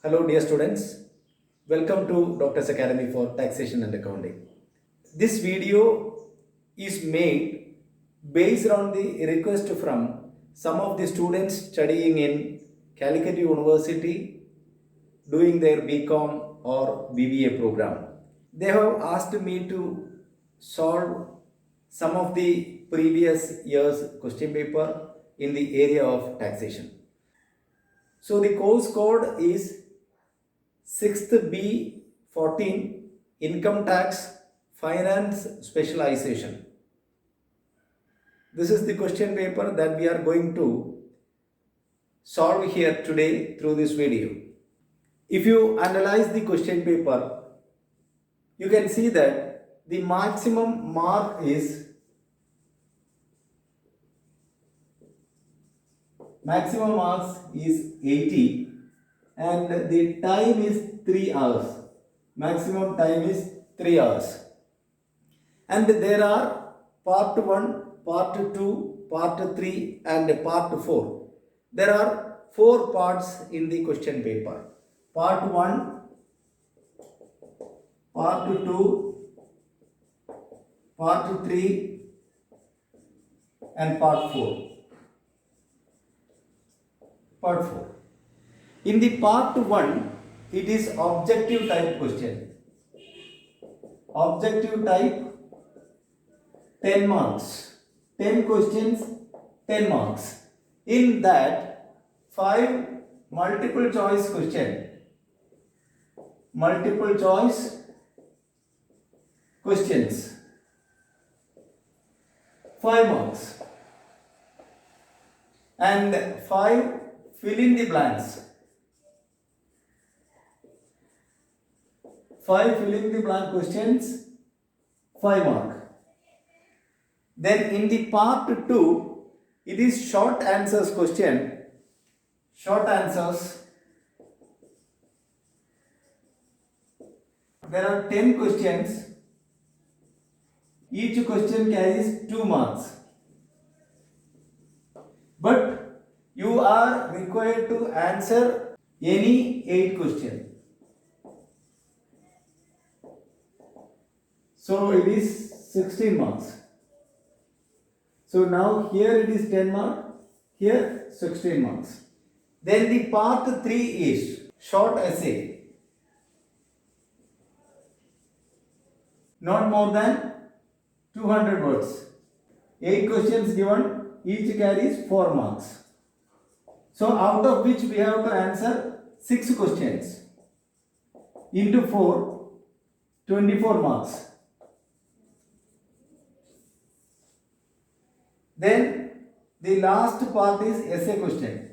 Hello, dear students. Welcome to Doctor's Academy for Taxation and Accounting. This video is made based on the request from some of the students studying in Calicut University doing their BCom or BBA program. They have asked me to solve some of the previous year's question paper in the area of taxation. So the course code is 6th B 14 Income Tax Finance Specialization. This is the question paper that we are going to solve here today through this video. If you analyze the question paper, you can see that the maximum mark is 80 and the time is 3 hours. Maximum time is 3 hours. And there are part 1, part 2, part 3 and part 4. There are 4 parts in the question paper. Part 1, part 2, part 3 and part 4. Part 4. In the part 1, it is objective type question. Objective type 10 marks. 10 questions, 10 marks. In that, 5 multiple choice question. Multiple choice questions. 5 marks. And 5 fill in the blanks. 5 fill in the blank questions, 5 mark. Then in the part 2, it is short answers question. Short answers. There are 10 questions. Each question carries 2 marks. But you are required to answer any 8 questions. So it is 16 marks. So now here it is 10 marks, here 16 marks. Then the part 3 is short essay. Not more than 200 words. 8 questions given, each carries 4 marks. So out of which we have to answer 6 questions. Into 4, 24 marks. Then the last part is essay question.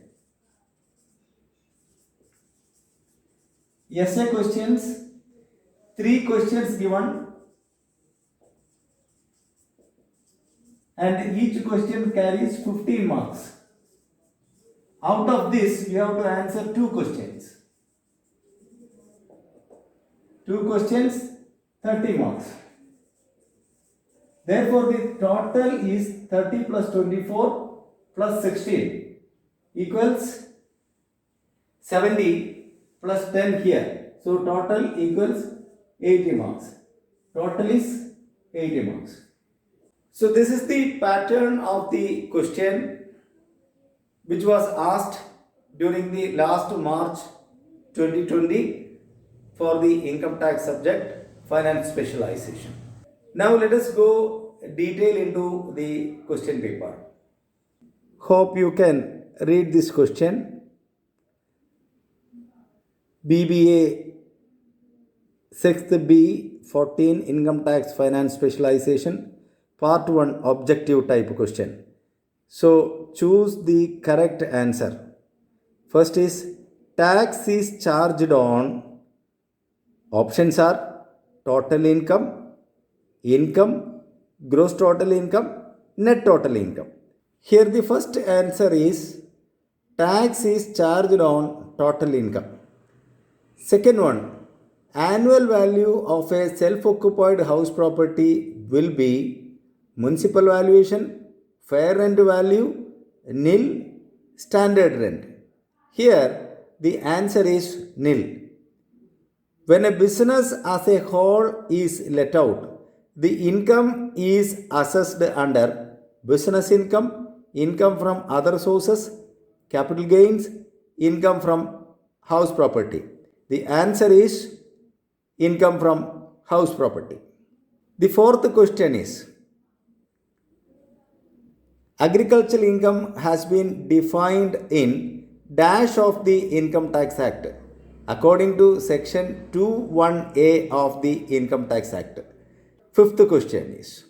Essay questions, 3 questions given and each question carries 15 marks. Out of this, you have to answer 2 questions. 2 questions, 30 marks. Therefore, the total is 30 plus 24 plus 16 equals 70 plus 10 here. So, total equals 80 marks. Total is 80 marks. So, this is the pattern of the question which was asked during the last March 2020 for the income tax subject finance specialization. Now let us go detail into the question paper. Hope you can read this question. BBA 6th B 14 Income Tax Finance Specialization Part 1 Objective Type question. So choose the correct answer. First is tax is charged on. Options are total income, income, gross total income, net total income. Here the first answer is tax is charged on total income. Second one, annual value of a self-occupied house property will be municipal valuation, fair rent value, nil, standard rent. Here The answer is nil. When a business as a whole is let out, the income is assessed under business income, income from other sources, capital gains, income from house property. The answer is income from house property. The fourth question is agricultural income has been defined in dash of the Income Tax Act according to section 21A of the Income Tax Act. Fifth question is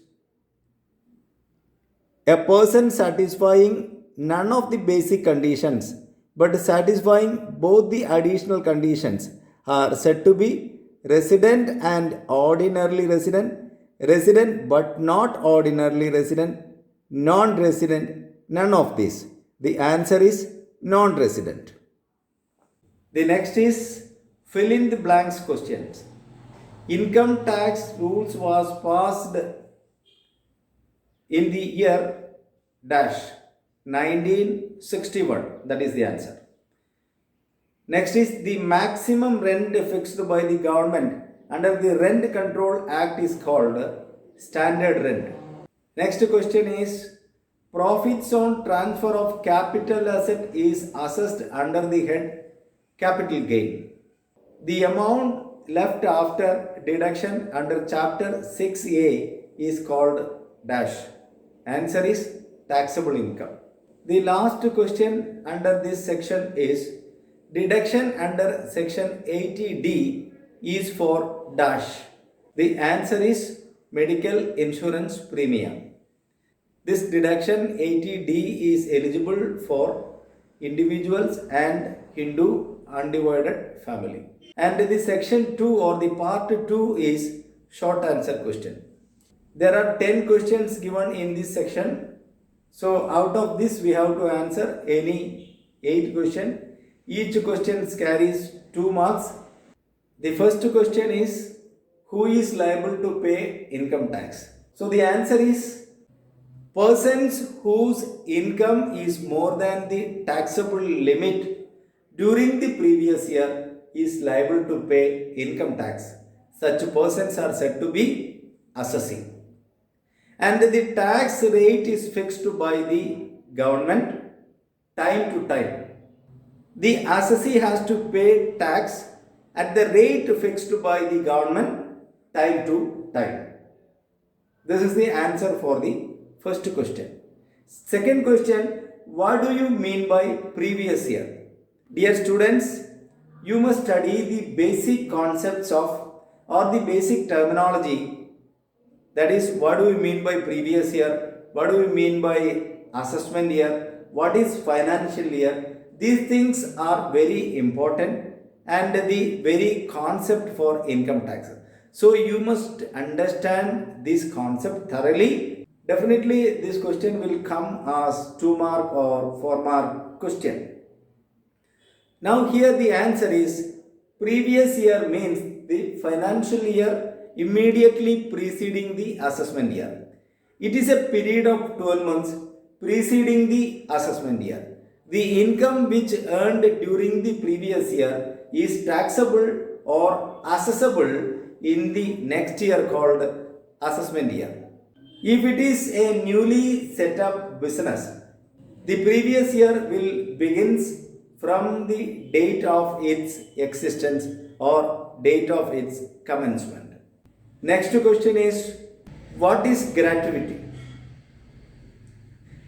a person satisfying none of the basic conditions but satisfying both the additional conditions are said to be resident and ordinarily resident, resident but not ordinarily resident, non-resident, none of this. The answer is non-resident. The next is fill in the blanks questions. Income tax rules was passed in the year dash 1961. That is the answer. Next is the maximum rent fixed by the government under the Rent Control Act is called standard rent. Next question is profits on transfer of capital asset is assessed under the head capital gain. The amount left after deduction under chapter 6A is called dash. Answer is taxable income. The last question under this section is deduction under section 80D is for dash. The answer is medical insurance premium. This deduction 80D is eligible for individuals and Hindu undivided family. And the section 2 or the part 2 is short answer question. There are 10 questions given in this section. So out of this we have to answer any 8 questions. Each question carries 2 marks. The first question is who is liable to pay income tax? So the answer is persons whose income is more than the taxable limit during the previous year is liable to pay income tax. Such persons are said to be assessee. And the tax rate is fixed by the government time to time. The assessee has to pay tax at the rate fixed by the government time to time. This is the answer for the first question. Second question, what do you mean by previous year? Dear students, you must study the basic concepts of or the basic terminology. That is, what do we mean by previous year? What do we mean by assessment year? What is financial year? These things are very important and the very concept for income tax. So you must understand this concept thoroughly. Definitely this question will come as 2 mark or 4 mark question. Now here the answer is previous year means the financial year immediately preceding the assessment year. It is a period of 12 months preceding the assessment year. The income which earned during the previous year is taxable or assessable in the next year called assessment year. If it is a newly set up business, the previous year will begins from the date of its existence or date of its commencement. Next question is, what is gratuity?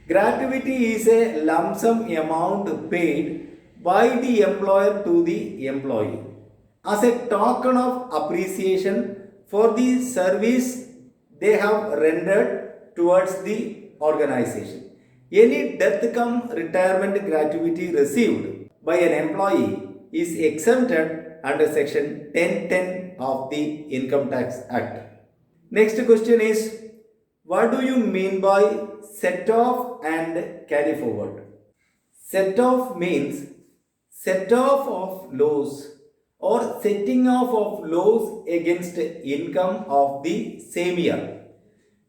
Gratuity is a lump sum amount paid by the employer to the employee as a token of appreciation for the service they have rendered towards the organization. Any death cum retirement gratuity received by an employee is exempted under section 1010 of the Income Tax Act. Next question is, what do you mean by set off and carry forward? Set off means set off of loss or setting off of loss against income of the same year.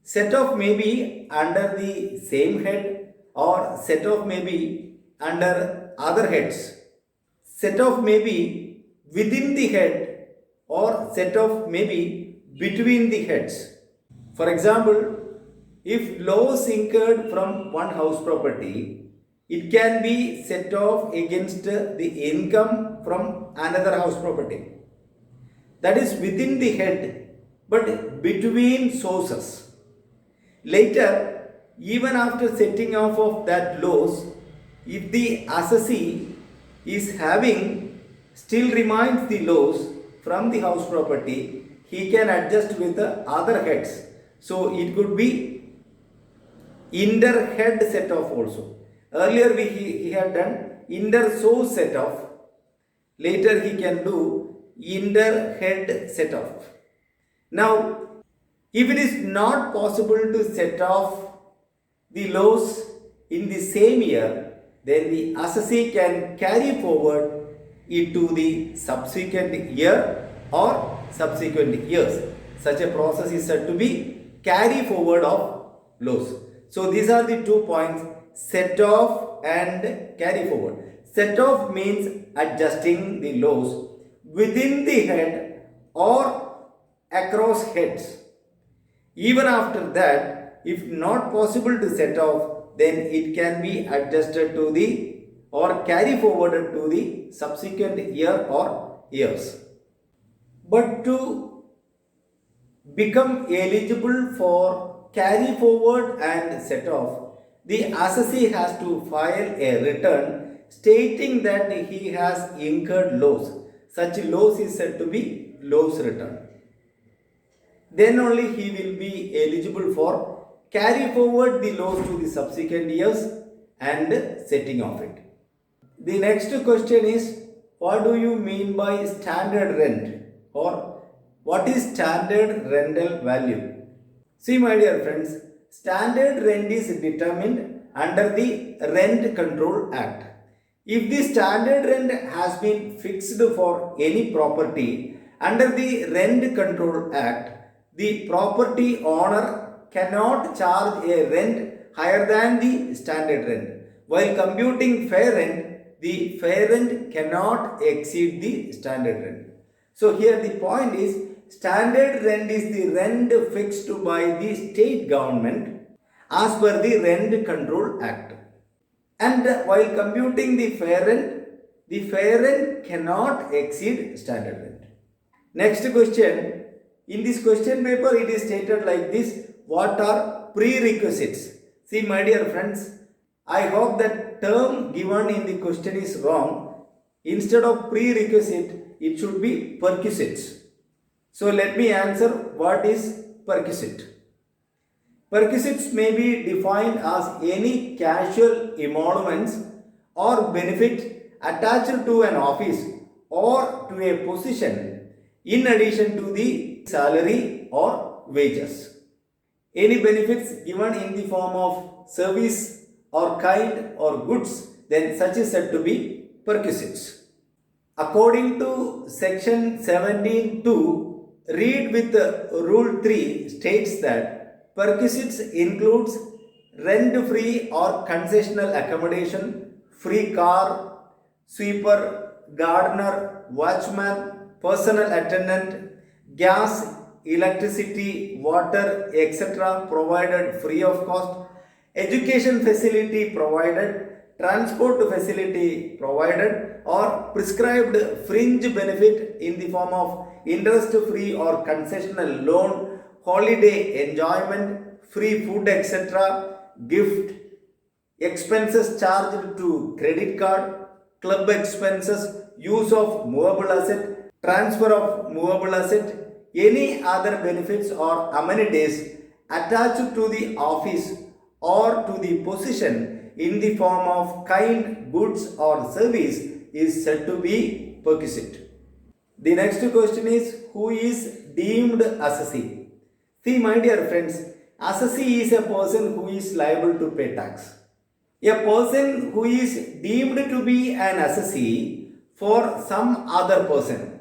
Set off may be under the same head or set off may be under other heads. set off may be within the head or set off may be between the heads. For example, if loss incurred from one house property, it can be set off against the income from another house property. That is within the head but between sources. Later, even after setting off of that loss, if the assessee is having still remains the loss from the house property, he can adjust with the other heads. So it could be inter-head set off also. Earlier he had done inter-source set off. Later he can do inter-head set off. Now, if it is not possible to set off the loss in the same year, then the assessee can carry forward it to the subsequent year or subsequent years. Such a process is said to be carry forward of loss. So these are the 2 points, set off and carry forward. Set off means adjusting the loss within the head or across heads. Even after that, if not possible to set off, then it can be adjusted to the or carry forwarded to the subsequent year or years. But to become eligible for carry forward and set off, the assessee has to file a return stating that he has incurred loss. Such loss is said to be loss return. Then only he will be eligible for carry forward the loss to the subsequent years and setting of it. The next question is, what do you mean by standard rent or what is standard rental value? See my dear friends, standard rent is determined under the Rent Control Act. If the standard rent has been fixed for any property under the Rent Control Act, the property owner cannot charge a rent higher than the standard rent. While computing fair rent, the fair rent cannot exceed the standard rent. So here the point is, standard rent is the rent fixed by the state government as per the Rent Control Act. And while computing the fair rent cannot exceed standard rent. Next question. In this question paper, it is stated like this: what are prerequisites? See my dear friends, I hope that term given in the question is wrong. Instead of prerequisite, it should be perquisites. So let me answer what is perquisite. Perquisites may be defined as any casual emoluments or benefit attached to an office or to a position in addition to the salary or wages. Any benefits given in the form of service or kind or goods, then such is said to be perquisites. According to section 17(2), read with rule 3 states that perquisites includes rent-free or concessional accommodation, free car, sweeper, gardener, watchman, personal attendant, gas, electricity, water, etc. provided free of cost, education facility provided, transport facility provided, or prescribed fringe benefit in the form of interest-free or concessional loan, holiday enjoyment, free food, etc., gift, expenses charged to credit card, club expenses, use of movable asset, transfer of movable asset, any other benefits or amenities attached to the office or to the position in the form of kind, goods or service is said to be perquisite. The next question is, who is deemed assessee? See my dear friends, assessee is a person who is liable to pay tax. A person who is deemed to be an assessee for some other person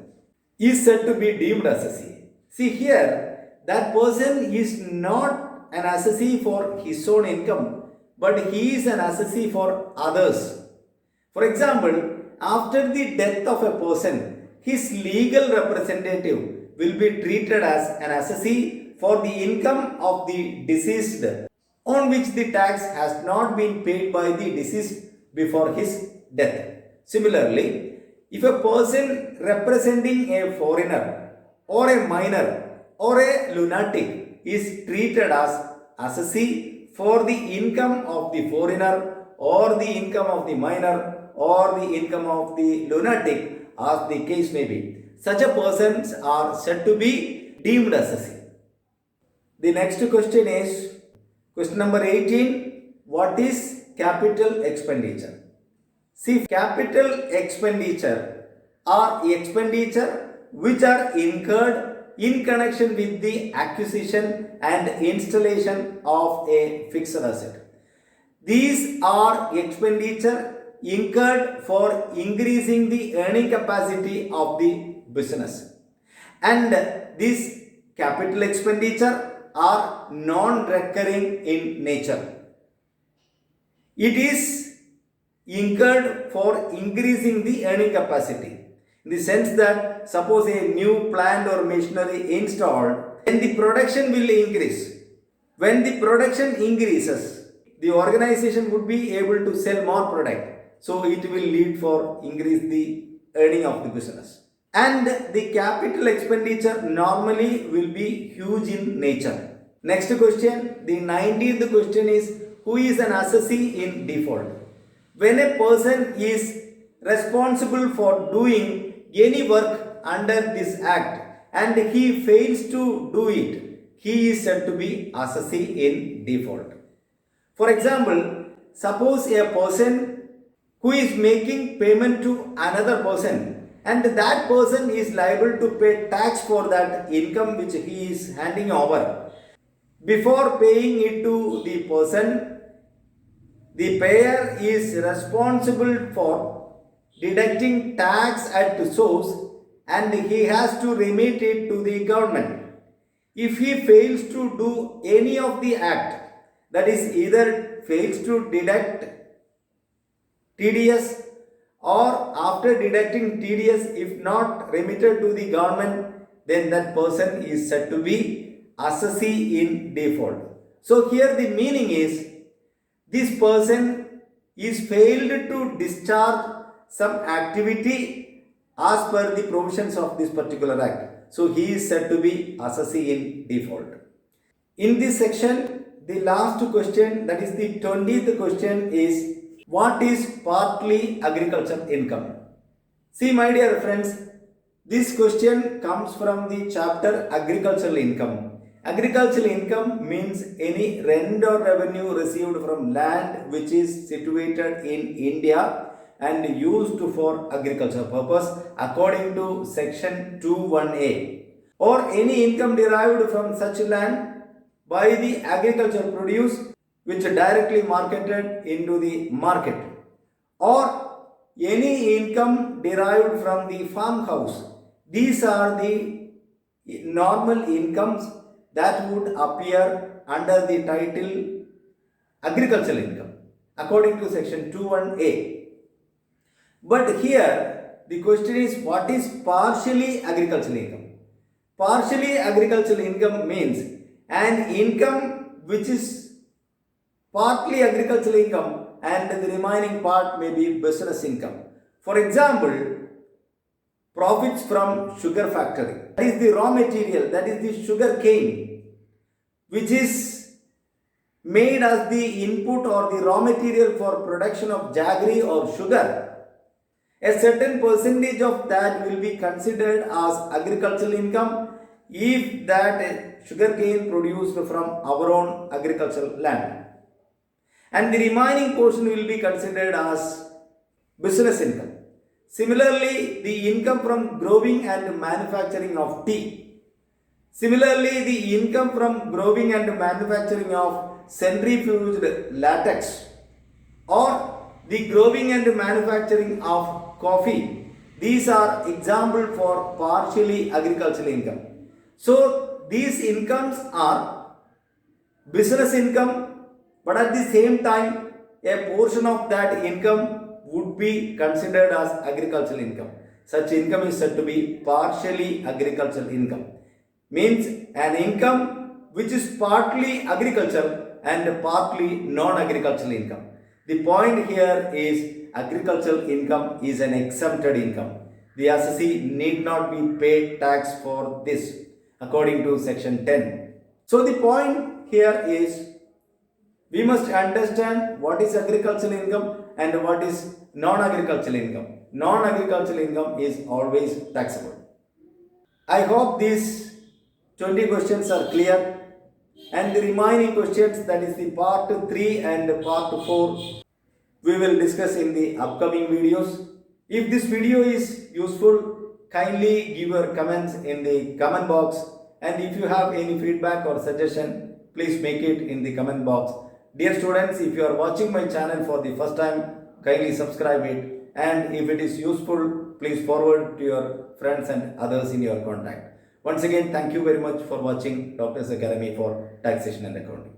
is said to be deemed assessee. See here, that person is not an assessee for his own income, but he is an assessee for others. For example, after the death of a person, his legal representative will be treated as an assessee for the income of the deceased on which the tax has not been paid by the deceased before his death. Similarly, if a person representing a foreigner or a minor or a lunatic is treated as assessee for the income of the foreigner or the income of the minor or the income of the lunatic, as the case may be, such a persons are said to be deemed assessee. The next question is question number 18. What is capital expenditure? See, capital expenditure are expenditure which are incurred in connection with the acquisition and installation of a fixed asset. These are expenditure incurred for increasing the earning capacity of the business. And these capital expenditure are non-recurring in nature. It is incurred for increasing the earning capacity. In the sense that suppose a new plant or machinery installed, then the production will increase. When the production increases, the organization would be able to sell more product. So it will lead for increase the earning of the business. And the capital expenditure normally will be huge in nature. Next question, the 19th question is, who is an assessee in default? When a person is responsible for doing any work under this act and he fails to do it, he is said to be assessee in default. For example, suppose a person who is making payment to another person and that person is liable to pay tax for that income which he is handing over. Before paying it to the person, the payer is responsible for deducting tax at the source and he has to remit it to the government. If he fails to do any of the act, that is either fails to deduct TDS or after deducting TDS if not remitted to the government, then that person is said to be assessee in default. So here the meaning is this person is failed to discharge some activity as per the provisions of this particular act. So he is said to be assessee in default. In this section, the last question, that is the 20th question, is what is partly agricultural income? See, my dear friends, this question comes from the chapter agricultural income. Agricultural income means any rent or revenue received from land which is situated in India and used for agricultural purpose according to section 2(1)(a), or any income derived from such land by the agricultural produce which are directly marketed into the market, or any income derived from the farmhouse. These are the normal incomes that would appear under the title agricultural income according to section 2(1)(a). But here the question is, what is partially agricultural income? Partially agricultural income means an income which is partly agricultural income and the remaining part may be business income. For example, profits from sugar factory, that is the raw material, that is the sugar cane, which is made as the input or the raw material for production of jaggery or sugar. A certain percentage of that will be considered as agricultural income if that sugar cane produced from our own agricultural land. And the remaining portion will be considered as business income. Similarly, the income from growing and manufacturing of tea. Similarly, the income from growing and manufacturing of centrifuged latex, or the growing and manufacturing of coffee. These are examples for partially agricultural income. So these incomes are business income, but at the same time a portion of that income would be considered as agricultural income. Such income is said to be partially agricultural income. Means an income which is partly agricultural and partly non-agricultural income. The point here is agricultural income is an exempted income. The assessee need not be paid tax for this according to section 10. So the point here is we must understand what is agricultural income and what is non-agricultural income. Non-agricultural income is always taxable. I hope these 20 questions are clear, and the remaining questions, that is the part 3 and part 4, we will discuss in the upcoming videos. If this video is useful, kindly give your comments in the comment box, and if you have any feedback or suggestion, please make it in the comment box. Dear students, if you are watching my channel for the first time, kindly subscribe it, and if it is useful, please forward to your friends and others in your contact. Once again, thank you very much for watching Doctor's Academy for Taxation and Accounting.